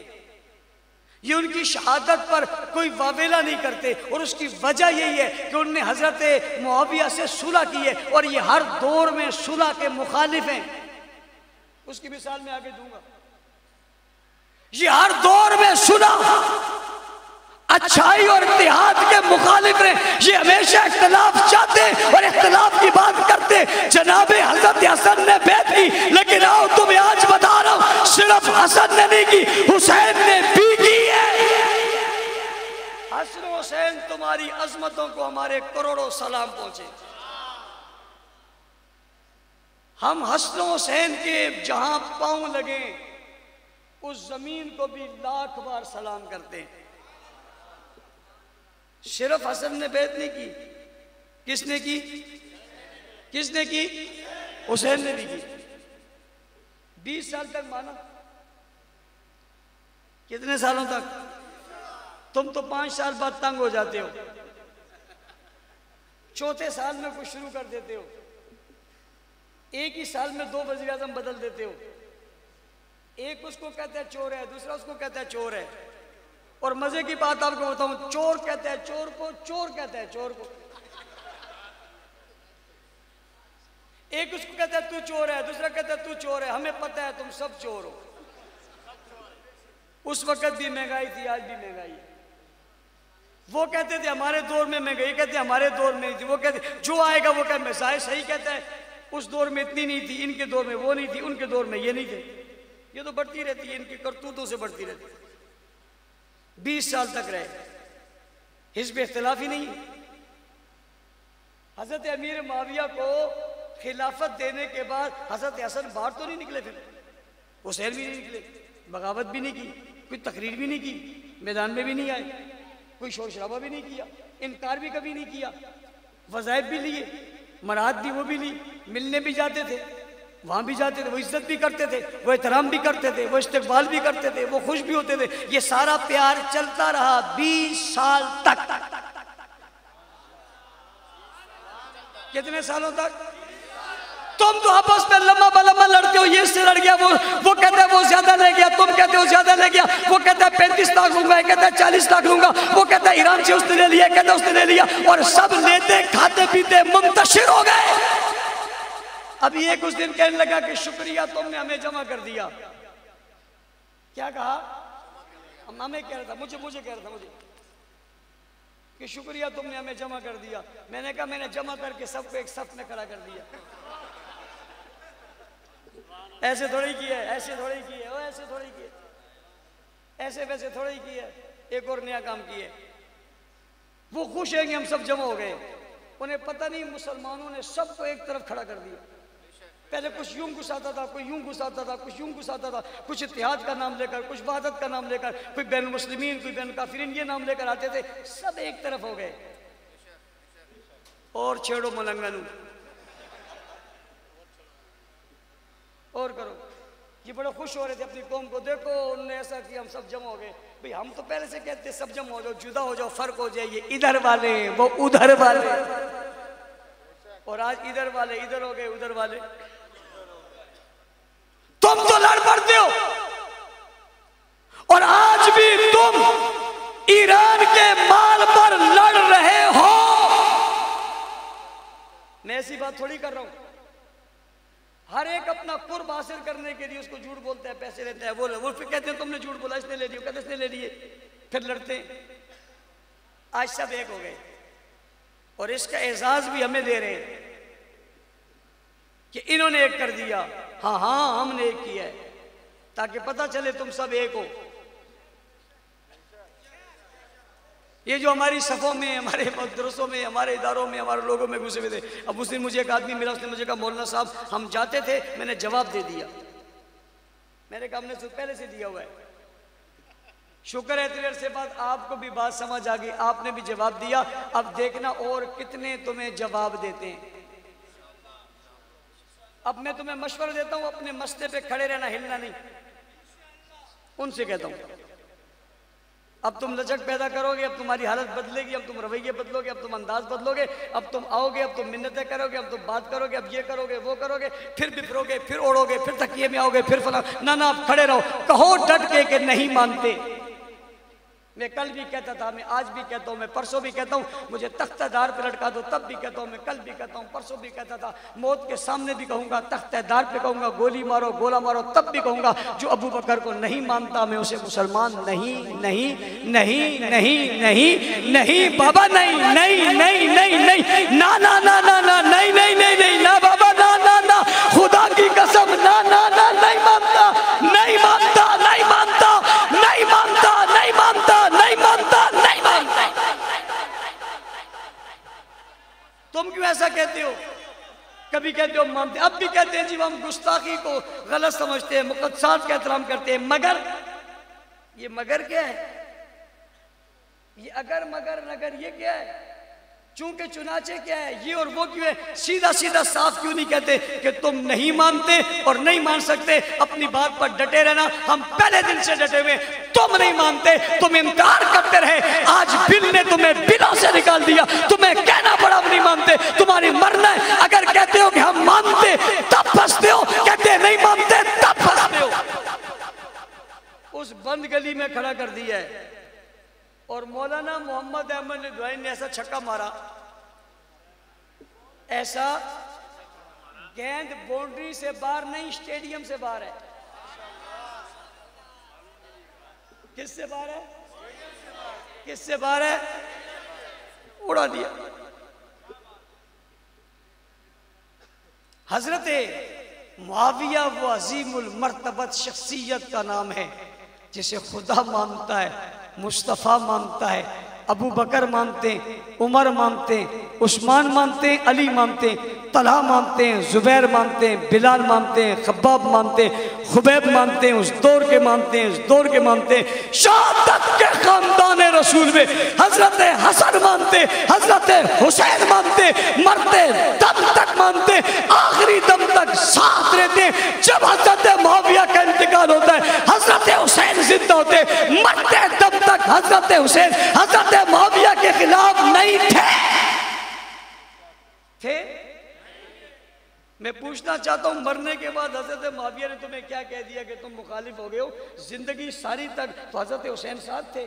ये उनकी शहादत पर कोई वावेला नहीं करते। और उसकी वजह यही है कि उन्होंने हजरत मुआविया से सुलह की है और ये हर दौर में सुलह के मुखालिफ हैं। उसकी मिसाल मैं आगे दूंगा। ये हर दौर में सुलह, अच्छाई और इत्तेहाद के मुखालिफ हैं। ये हमेशा इख्तिलाफ चाहते और इख्तिलाफ की बात करते। जनाबे हजरत हसन ने बैत की, लेकिन आओ तुम्हें आज बता रहा हूं, सिर्फ हसन ने नहीं की, हुसैन ने भी की है। हसन हुसैन तुम्हारी अजमतों को हमारे करोड़ों सलाम पहुंचे। हम हसन हुसैन के जहां पांव लगे उस जमीन को भी लाख बार सलाम करते हैं। सिर्फ हसन ने बैत नहीं की, किसने की? किसने की? हुसैन ने भी की। 20 साल तक माना। कितने सालों तक? तुम तो 5 साल बाद तंग हो जाते हो, चौथे साल में कुछ शुरू कर देते हो, एक ही साल में 2 वज़ीर आज़म बदल देते हो। एक उसको कहता है चोर है, दूसरा उसको कहता है चोर है। और मजे की बात आपको बताऊं, चोर कहता है चोर को, चोर कहता है चोर को। एक उसको कहता है तू चोर है, दूसरा कहता है तू चोर है। हमें पता है तुम सब चोर हो। उस वक्त भी महंगाई थी, आज भी महंगाई है। वो कहते थे हमारे दौर में महंगाई, कहते हमारे दौर में नहीं थी। वो कहते जो आएगा वो कहते मैं सही कहता है, उस दौर में इतनी नहीं थी, इनके दौर में वो नहीं थी, उनके दौर में ये नहीं थे। ये तो बढ़ती रहती है, इनकी करतूतों से बढ़ती रहती है। 20 साल तक रहे, हिज़्ब इख्तिलाफ ही नहीं है। हज़रत अमीर मुआविया को खिलाफत देने के बाद हज़रत हसन बाहर तो नहीं निकले, फिर हुसैन भी नहीं निकले, बगावत भी नहीं की, कोई तकरीर भी नहीं की, मैदान में भी नहीं आए, कोई शोर शराबा भी नहीं किया, इनकार भी कभी नहीं किया, वज़ाइफ भी लिए, मराहत भी वो भी ली, मिलने भी जाते थे, वहाँ भी जाते थे, वो इज्जत भी करते थे, वो एहतराम भी करते थे, वो इस्तकबाल भी करते थे, वो खुश भी होते थे। ये सारा प्यार चलता रहा 20 साल तक। कितने सालों तक? तुम तो आपस में लम्बा लड़ते हो, ये इससे लड़ गया, वो कहता है वो ज्यादा ले गया, तुम कहते हो ज्यादा ले गया, वो कहता है 35 लाख लूंगा, कहता है 40 लाख लूंगा, वो कहता है ईरान से उसने ले लिया, कहता है उसने ले लिया, और सब लेते खाते पीते मुंतशिर हो गए। अभी एक उस दिन कहने लगा कि शुक्रिया तुमने हमें जमा कर दिया। क्या कहा? हमें कह रहा था, मुझे कह रहा था मुझे कि शुक्रिया तुमने हमें जमा कर दिया। मैंने कहा मैंने जमा करके सबको एक सफ में खड़ा कर दिया। ऐसे थोड़ी किया है, ऐसे थोड़ी की है, ऐसे थोड़ी की है, ऐसे वैसे थोड़ी की है। एक और नया काम किए, वो खुश है कि हम सब जमा हो गए। उन्हें पता नहीं मुसलमानों ने सबको एक तरफ खड़ा कर दिया। पहले कुछ यूं घुसाता था, कोई यूं घुसाता था, कुछ यूं घुसाता था, कुछ इत्तेहाद का नाम लेकर, कुछ वहदत का नाम लेकर, कोई बैन मुस्लिमीन, कोई बैन काफिरीन, ये नाम लेकर आते थे। सब एक तरफ हो गए। और छेड़ो मलंगनू, और करो। ये बड़े खुश हो रहे थे अपनी कौम को, देखो उनने ऐसा किया, हम सब जमा हो गए। भाई हम तो पहले से कहते सब जमा हो जाओ, जुदा हो जाओ, फर्क हो जाए, ये इधर वाले वो उधर वाले, और आज इधर वाले इधर हो गए, उधर वाले। तुम तो लड़ पड़ते हो, और आज भी तुम ईरान के माल पर लड़ रहे हो। मैं ऐसी बात थोड़ी कर रहा हूं। हर एक अपना कुर्ब हासिल करने के लिए उसको झूठ बोलता है, पैसे लेता है, वो फिर कहते हैं तुमने झूठ बोला, इसने ले लिया, कहते इसने ले लिए, फिर लड़ते हैं। आज सब एक हो गए, और इसका एजाज भी हमें दे रहे हैं कि इन्होंने एक कर दिया। हाँ हाँ हमने एक किया है, ताकि पता चले तुम सब एक हो। ये जो हमारी सफ़ों में, हमारे मदरसों में, हमारे इदारों में, हमारे लोगों में घुसे हुए थे। अब उस दिन मुझे एक आदमी मिला, उसने मुझे कहा मौलाना साहब हम जाते थे, मैंने जवाब दे दिया। मैंने कहा हमने पहले से दिया हुआ है। शुक्र है इतनी देर से बाद आपको भी बात समझ आ गई, आपने भी जवाब दिया। अब देखना और कितने तुम्हें जवाब देते हैं। अब मैं तुम्हें मशवरा देता हूं, अपने मसले पे खड़े रहना, हिलना नहीं। उनसे कहता हूं अब तुम लचक पैदा करोगे, अब तुम्हारी हालत बदलेगी, अब तुम रवैये बदलोगे, अब तुम अंदाज बदलोगे, अब तुम आओगे, अब तुम मिन्नतें करोगे, अब तुम बात करोगे, अब ये करोगे वो करोगे, फिर बिफरोगे, फिर ओढ़ोगे, फिर तकिए में आओगे, फिर फला। ना आप खड़े रहो, कहो डट के कि नहीं मानते। मैं कल भी कहता था, मैं आज भी कहता हूँ, मैं परसों भी कहता हूँ, मुझे तख्तेदार पे लटका दो तब भी कहता हूँ, मैं कल भी कहता हूँ, परसों भी कहता था, मौत के सामने भी कहूँगा, तख्तेदार पे कहूँगा, गोली मारो गोला मारो तब भी कहूँगा। जो अबू बकर को नहीं मानता मैं उसे मुसलमान नहीं नहीं नहीं नहीं नहीं नहीं बाबा, नहीं नहीं नहीं नहीं नहीं ना ना ना ना ना नहीं नहीं नहीं नहीं ना बाबा, ना ना ना, खुदा की कसम, ना ना ना, नहीं मानता नहीं मानता नहीं मानता नहीं मानता नहीं मानता नहीं मानता नहीं मानता। तुम क्यों ऐसा कहते हो? कभी कहते हो मानते, अब भी कहते हैं जी हम गुस्ताखी को गलत समझते हैं, मुक़द्दसात का एहतराम करते हैं। मगर ये मगर क्या है? ये अगर मगर नगर ये क्या है? चूंकि चुनाचे क्या है? ये और वो क्यों है? सीधा सीधा साफ क्यों नहीं कहते कि तुम नहीं मानते और नहीं मान सकते? अपनी बात पर डटे रहना। हम पहले दिन से डटे हुए। तुम नहीं मानते, तुम इनकार करते रहे, आज बिल ने तुम्हें बिलों से निकाल दिया, तुम्हें कहना पड़ा नहीं मानते, तुम्हारी मरना है। अगर कहते हो कि हम मानते तब फंसते हो, कहते नहीं मानते तब फंसते हो। उस बंद गली में खड़ा कर दिया है। और मौलाना मोहम्मद अहमद रिदवानी ने ऐसा छक्का मारा, ऐसा गेंद बाउंड्री से बाहर नहीं, स्टेडियम से बाहर है। किससे बाहर है? किससे बाहर है? उड़ा दिया। हजरत मुआविया वो अजीमुल मर्तबत शख्सियत का नाम है जिसे खुदा मानता है, मुस्तफ़ा मानता है, अबू बकर मानते हैं, उमर मानते हैं, उस्मान मानते हैं, अली मानते हैं, तलहा मानते हैं, जुबैर मानते हैं, बिलाल मानते हैं, खब्बाब मानते हैं, खुबैब मानते हैं, उस दौर के मानते हैं, इस दौर के मानते हैं। शहादत के खानदान रसूल में हजरत हसन मानते, हजरत हुसैन मानते, मरते दम तक मानते, आखिरी दम तक साथ रहते। जब हजरत मुआविया का इंतकाल होता है, हजरत हुसैन जिंदा होते, मरते दम तक हजरत हुसैन हजरत मुआविया के खिलाफ नहीं थे। मैं पूछना चाहता हूं, मरने के बाद हजरत मुआविया ने तुम्हें क्या कह दिया कि तुम मुखालिफ हो गए हो? जिंदगी सारी तक तो हजरत हुसैन साथ थे।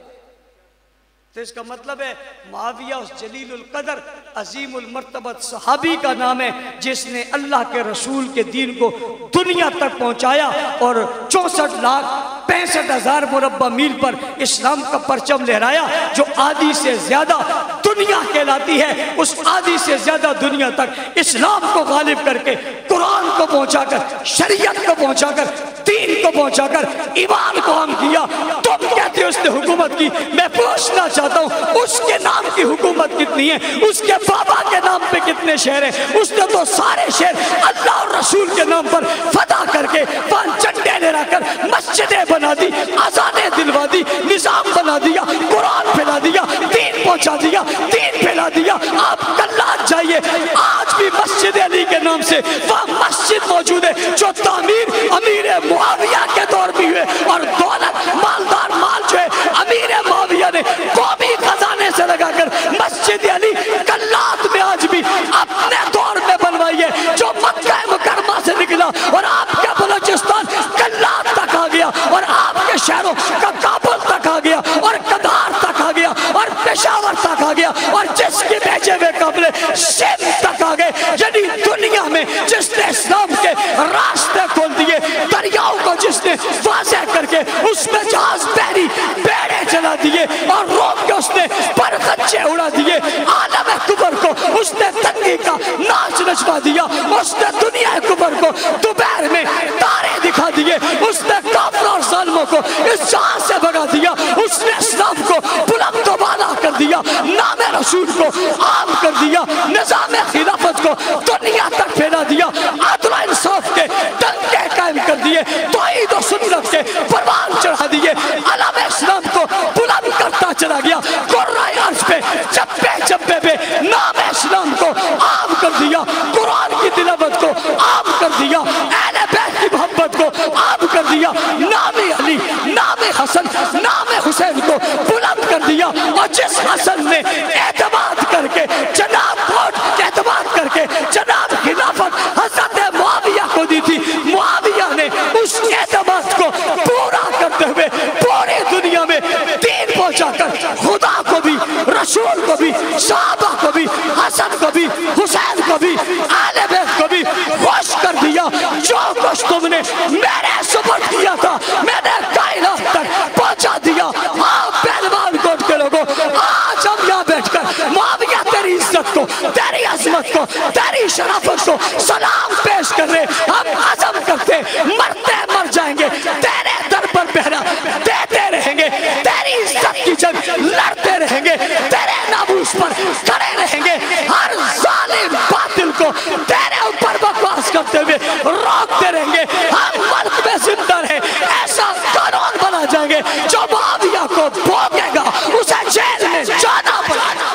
तो इसका मतलब है मुआविया उस जलीलुल कदर अजीमुल मर्तबत सहाबी का नाम है जिसने अल्लाह के रसूल के दीन को दुनिया तक पहुंचाया और 64,65,000 मुरब्बा मील पर इस्लाम का परचम लहराया। जो आधी से ज्यादा दुनिया कहलाती है, उस आधी से ज्यादा दुनिया तक इस्लाम को गालिब करके, कुरान को पहुंचाकर, शरीयत को पहुंचाकर, दीन को पहुंचाकर ईमान को हम किया। तुम कहते हो उसने हुकूमत की। मैं पूछना चाहता हूं, उसके नाम की हुकूमत कितनी है? उसके बाबा के नाम पे कितने शहर हैं? उसने तो सारे शहर अल्लाह और रसूल के नाम पर फतह करके वहां झंडे लहराकर मस्जिदें बना दी, अज़ानें दिलवा दी, निजाम बना दिया, कुरान फैला दिया, दीन पहुंचा दिया, दीन फैला दिया। आप कल्लात जाइए, आज भी मस्जिद अली के नाम से वहां मस्जिद मौजूद है जो तामीर अमीर मुआविया के दौर में हुए, और दौलत मालदार माल जो है अमीर मुआविया ने कौमी खजाने से लगाकर मस्जिद अली कल्लात में आज भी अपने दौर में बनवाई है, जो मक्का मुकर्रमा से निकला और आपका बलूचिस्तान कल्लात तक आ गया, और आपके शहरों का काबुल तक आ गया, और कदार तक आ गया, और पेशावर तक आ गया, और जिसके भेजे हुए काबले सिंध तक आ गए। यानी दुनिया में जिसने इस्लाम के रास्ते खोल दिए, दरियाओं को जिसने वाज़ेह करके उसमें जहाज बहरी बेड़े चला दिए, और रोक के उसने परखच्चे उड़ा दिए, आलम कुबर को उसने तंगी का नाच नचवा दिया, उसने दुनिया कुबर को दोपहर में तारे दिखा दिए, उसने काफिर और जालिमों को इस जहां से भगा दिया, उसने इस्लाम को बुलंद बाला कर दिया, नाम रसूल को आम कर दिया, निजाम खिलाफत को दुनिया तक फैला दिया, अदल और इंसाफ के डंके कायम कर दिए, तौहीद और सुन्नत के परवान चढ़ा दिए, अलम इस्लाम को बुलंद करता चला गया, कुर्राए अर्श पे चप्पे चप्पे पे नाम इस्लाम को आम कर दिया, कुरान की तिलावत को आम कर दिया, अहले बैत की मोहब्बत को आम कर दिया, नाम अली, नाम हसन, नाम हुसैन को बुलंद कर दिया। और जिस हसन ने एतमाद करके जनाब वोट एतमाद करके जनाब खिलाफत हजरत मुआविया को दी थी, मुआविया ने उस एतमाद को पूरा करते हुए पूरी दुनिया में दीन पहुंचाकर खुदा को भी, रसूल को भी, सहाबा को भी, हसन को भी, हुसैन को भी, आले बैत को भी खुश कर दिया। जो कुछ तुमने मेरे सुपुर्द किया था मैंने कायनात तक पहुंचा दिया। आप पहलवान कोट के लोगों, आज हम यहाँ बैठकर मुआविया तेरी इज्जत को, तेरी अजमत को, तेरी शराफत को सलाम पेश कर रहे। हम अज़म करते मरते मर जाएंगे, तेरे दर पर पहरा देते रहेंगे, तेरी इज्जत की जंग लड़ते रहेंगे, तेरे नामूस पर खड़े रहेंगे, हर जालिम बातिल को तेरे ऊपर बकवास करते हुए रोकते रहेंगे। हम मुल्क में जिंदा रहे, ऐसा कानून बना जाएंगे जो मुआविया को भोगेगा उसे जेल में जाना पड़ेगा।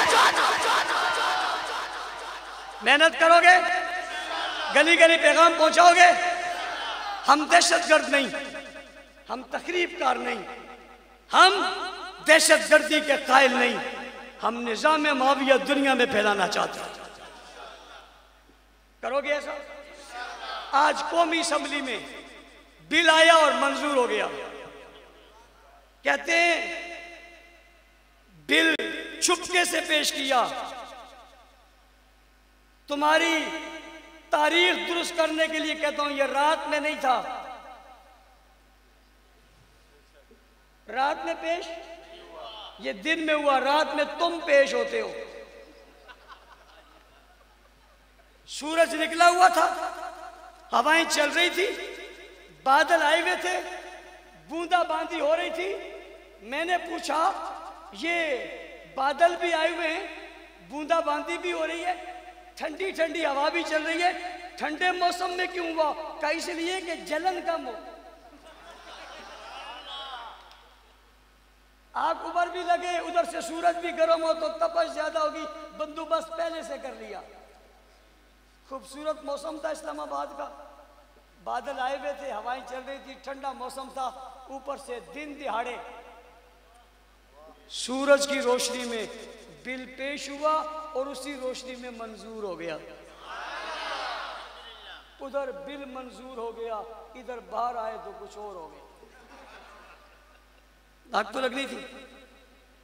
मेहनत करोगे, गली गली पैगाम पहुंचाओगे। हम दहशतगर्द नहीं, हम तखरीबकार नहीं, हम दहशतगर्दी के कायल नहीं, हम निजाम मुआविया दुनिया में फैलाना चाहते हैं। करोगे ऐसा? आज कौमी असम्बली में बिल आया और मंजूर हो गया। कहते हैं बिल छुपके से पेश किया, तुम्हारी तारीख दुरुस्त करने के लिए कहता हूं, यह रात में नहीं था, रात में पेश, ये दिन में हुआ, रात में तुम पेश होते हो। सूरज निकला हुआ था, हवाएं चल रही थी, बादल आए हुए थे, बूंदाबांदी हो रही थी। मैंने पूछा ये बादल भी आए हुए हैं, बूंदाबांदी भी हो रही है, ठंडी ठंडी हवा भी चल रही है। ठंडे मौसम में क्यों हुआ? का इसलिए कि जलन कम हो, आग उबर भी लगे, उधर से सूरज भी गर्म हो तो तपश ज्यादा होगी, बंदोबस्त पहले से कर लिया। खूबसूरत मौसम था इस्लामाबाद का, बादल आए हुए थे, हवाएं चल रही थी, ठंडा मौसम था। ऊपर से दिन दिहाड़े सूरज की रोशनी में बिल पेश हुआ और उसी रोशनी में मंजूर हो गया। उधर बिल मंजूर हो गया, इधर बाहर आए तो कुछ और हो गया। आग तो लगनी थी,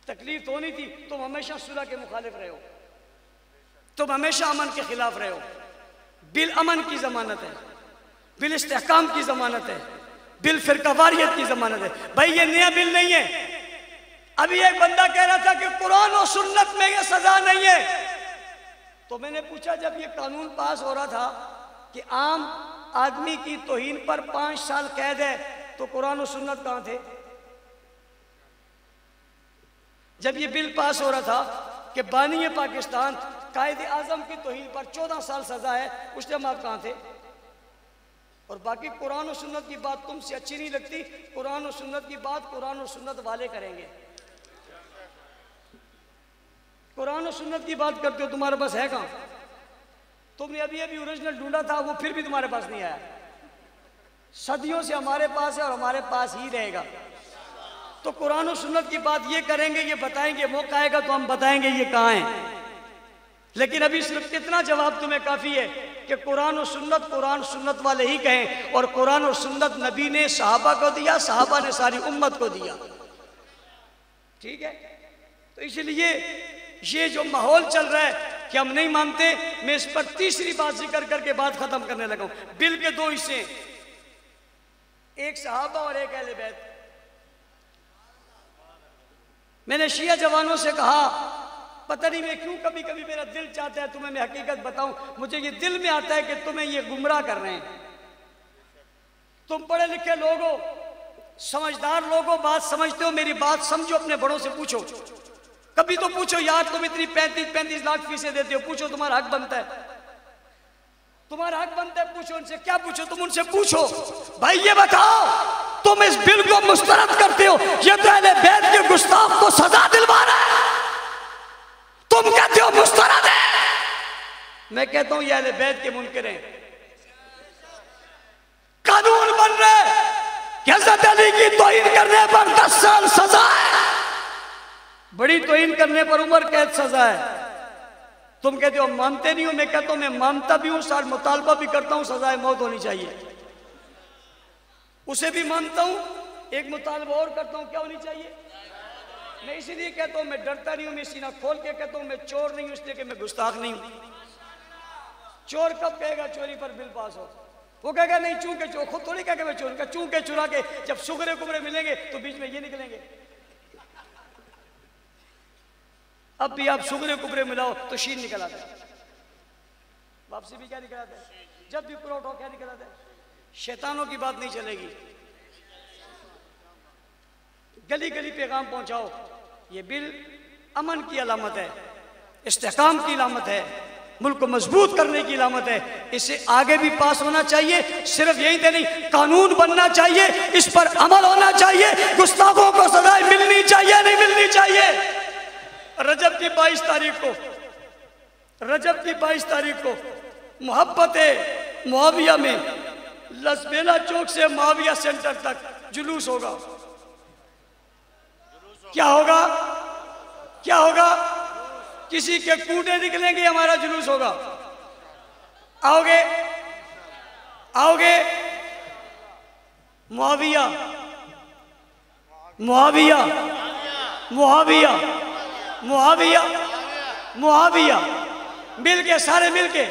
तकलीफ तो होनी थी। तुम हमेशा सुलह के मुखालिफ रहे हो, तुम हमेशा अमन के खिलाफ रहे हो। बिल अमन की जमानत है, बिल इस्तेहकाम की जमानत है, बिल फिरकावारियत की जमानत है। भाई ये नया बिल नहीं है। अभी एक बंदा कह रहा था कि कुरान और सुन्नत में ये सजा नहीं है, तो मैंने पूछा जब ये कानून पास हो रहा था कि आम आदमी की तौहीन पर 5 साल कैद है, तो कुरान और सुन्नत कहां थे? जब ये बिल पास हो रहा था कि बानी पाकिस्तान कायदे आजम की तौहीन पर 14 साल सजा है, उस टाइम आप कहां थे? और बाकी कुरान और सुन्नत की बात तुमसे अच्छी नहीं लगती, कुरान और सुन्नत की बात कुरान और सुन्नत वाले करेंगे। कुरान और सुन्नत की बात करते हो, तुम्हारे पास है कहां? तुमने अभी अभी ओरिजिनल ढूंढा था, वो फिर भी तुम्हारे पास नहीं आया। सदियों से हमारे पास है और हमारे पास ही रहेगा। तो कुरान और सुन्नत की बात ये करेंगे, ये बताएंगे, मौका आएगा तो हम बताएंगे ये कहाँ है। लेकिन अभी सिर्फ कितना जवाब तुम्हें काफी है कि कुरान और सुन्नत वाले ही कहें। और कुरान और सुन्नत नबी ने सहाबा को दिया, सहाबा ने सारी उम्मत को दिया। ठीक है, तो इसलिए ये जो माहौल चल रहा है कि हम नहीं मानते, मैं इस पर तीसरी बात जिक्र करके बात खत्म करने लगा हूं। बिल के 2 हिस्से, एक सहाबा और एक अहले बैत। मैंने शिया जवानों से कहा, पता नहीं मैं क्यों कभी कभी मेरा दिल चाहता है तुम्हें मैं हकीकत बताऊं, मुझे ये दिल में आता है कि तुम्हें ये गुमराह कर रहे हैं। तुम पढ़े लिखे लोग हो, समझदार लोग हो, बात समझते हो, मेरी बात समझो, अपने बड़ों से पूछो। कभी तो पूछो यार, तुम इतनी 35 लाख फीसें देते हो, पूछो, तुम्हारा हक बनता है, तुम्हारा हक बनता है, पूछो उनसे। क्या पूछो? तुम उनसे पूछो, भाई ये बताओ, तुम इस बिल को मुस्तरद करते हो, ये तो अहले बैत के गुस्ताख को सजा दिलवा रहा है, तुम कहते हो मुस्तरद है। मैं कहता हूं ये अहले बैत के मुनकिर हैं। कानून बन रहे कि हज़रत अली की तौहीन करने पर 10 साल सजा है, बड़ी तौहीन करने पर उम्र कैद सजा है। तुम कहते हो मानते नहीं हो, मैं कहता हूं मैं मानता भी हूं, साथ मुतालबा भी करता हूं, सजाए मौत होनी चाहिए। उसे भी मानता हूं, एक मुतालबा और करता हूं, क्या होनी चाहिए? मैं इसीलिए कहता हूं मैं डरता नहीं हूं, मैं सीना खोल के कहता हूं मैं चोर नहीं हूं, इसलिए कि मैं गुस्ताख नहीं हूं। चोर कब कहेगा चोरी पर बिल पास हो? वो कहेगा नहीं चूंकि चोर, खुद थोड़ी कहेगा मैं चोर, चूंकि चुरा के जब सुगरे कुबरे मिलेंगे तो बीच में ये निकलेंगे। अब भी आप सुगरे कुबरे मिलाओ तो शीन निकल आता है, वापसी भी क्या निकल आता है, जब भी पूरा उठाओ क्या निकल आता है। शैतानों की बात नहीं चलेगी, गली गली पैगाम पहुंचाओ। ये बिल अमन की अलामत है, इस्तेहकाम की अलामत है, मुल्क को मजबूत करने की अलामत है। इसे आगे भी पास होना चाहिए, सिर्फ यही तो नहीं, कानून बनना चाहिए, इस पर अमल होना चाहिए, गुस्ताखों को सजाएं मिलनी चाहिए, नहीं मिलनी चाहिए। रजब की 22 तारीख को मोहब्बत मुआविया में लसबेला चौक से मुआविया सेंटर तक जुलूस होगा। क्या होगा? क्या होगा? किसी के कूटे निकलेंगे, हमारा जुलूस होगा। आओगे? आओगे? मुआविया मुआविया मुआविया मुआविया मुआविया मिल के, सारे मिल के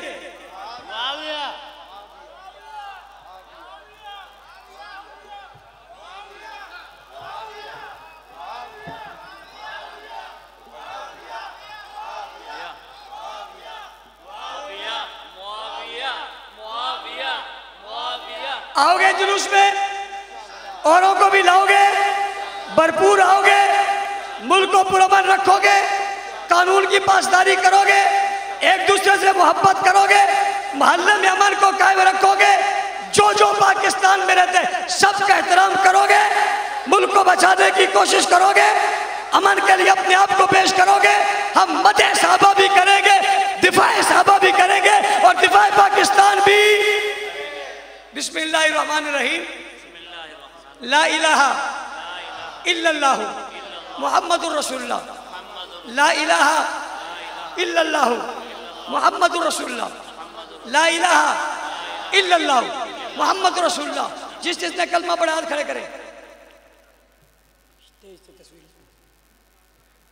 आओगे जुलूस में, औरों को भी लाओगे, भरपूर आओगे, मुल्क को पुरअमन रखोगे, कानून की पासदारी करोगे, एक दूसरे से मोहब्बत करोगे, मोहल्ले में अमन को कायम रखोगे, जो पाकिस्तान में रहते हैं सबका एहतराम करोगे, मुल्क को बचाने की कोशिश करोगे, अमन के लिए अपने आप को पेश करोगे, हम मदे साहबा भी करेंगे, दिफाए साहबा भी करेंगे और दिफाए पाकिस्तान भी। बिस्मिल्लाहिर्रहमानिर्रहीम। ला इलाहा इल्लल्लाहु मुहम्मदुर रसूलुल्लाह। ला इलाहा इल्लल्लाहु मुहम्मदुर रसूलुल्लाह। ला इलाहा इल्लल्लाहु मुहम्मदुर रसूलुल्लाह। जिसने कलमा पढ़ा हाथ खड़े करें।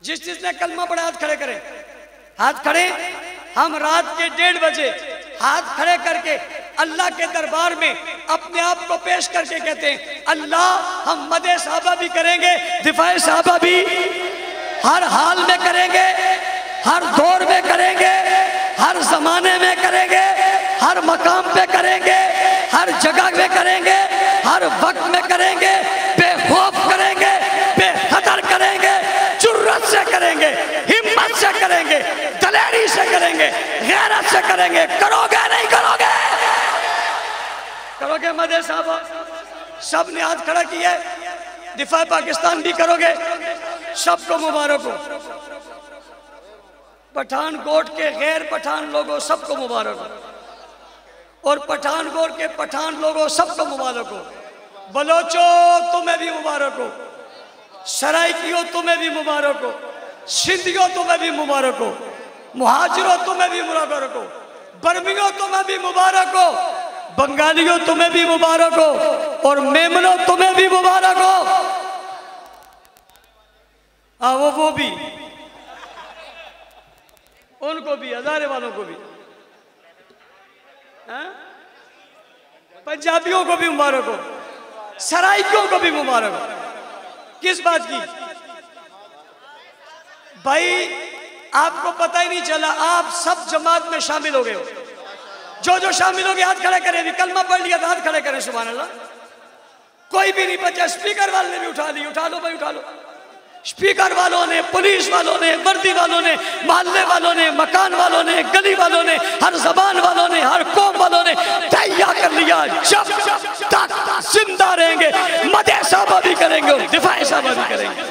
जिसने कलमा पढ़ा हाथ खड़े करें। हाथ खड़े। हम रात के 1:30 बजे हाथ खड़े करके अल्लाह के दरबार में अपने आप को पेश करके कहते हैं, अल्लाह हम मदे साहबा भी करेंगे, दिफाए साहबा भी हर हाल में करेंगे, हर दौर में करेंगे, हर जमाने में करेंगे, हर मकाम पे करेंगे, हर जगह में करेंगे, हर वक्त में करेंगे, बेखौफ करेंगे, बेखतर करेंगे, जुर्रत से करेंगे, हिम्मत से करेंगे, दलेरी से करेंगे, गैरत से करेंगे। करोगे नहीं करोगे? करोगे मदे साहबा? सब ने हाथ खड़ा किया है। दिफा पाकिस्तान भी करोगे? सबको मुबारक हो। पठानकोट के गैर पठान लोगों सबको मुबारक हो और पठानकोट के पठान लोगों सबको मुबारक हो। बलोचो तुम्हें भी मुबारक हो, सराइकियों तुम्हें भी मुबारक हो, सिंधियों तुम्हें भी मुबारक हो, मुहाजिरों तुम्हें भी मुबारक हो, बर्मियों तुम्हें भी मुबारक हो, बंगालियों तुम्हें भी मुबारक हो और मेमनों तुम्हें भी मुबारक हो। वो भी, उनको भी, हजारे वालों को भी, पंजाबियों को भी मुबारक हो, सराइकियों को भी मुबारक हो। किस बात की भाई? आपको पता ही नहीं चला, आप सब जमात में शामिल हो गए हो। जो शामिल हो गए हाथ खड़े करें। कलमा पढ़ लिया तो हाथ खड़े करें। सुभान अल्लाह। कोई भी नहीं बचा। स्पीकर वाले ने भी उठा ली। उठा लो भाई, उठा लो। स्पीकर वालों ने, पुलिस वालों ने, वर्दी वालों ने, मोहल्ले वालों ने, मकान वालों ने, गली वालों ने, हर जबान वालों ने, हर कौम वालों ने तैयार कर लिया। जब तक जिंदा रहेंगे मदे साहबा भी करेंगे और दिफाए साहबा भी करेंगे।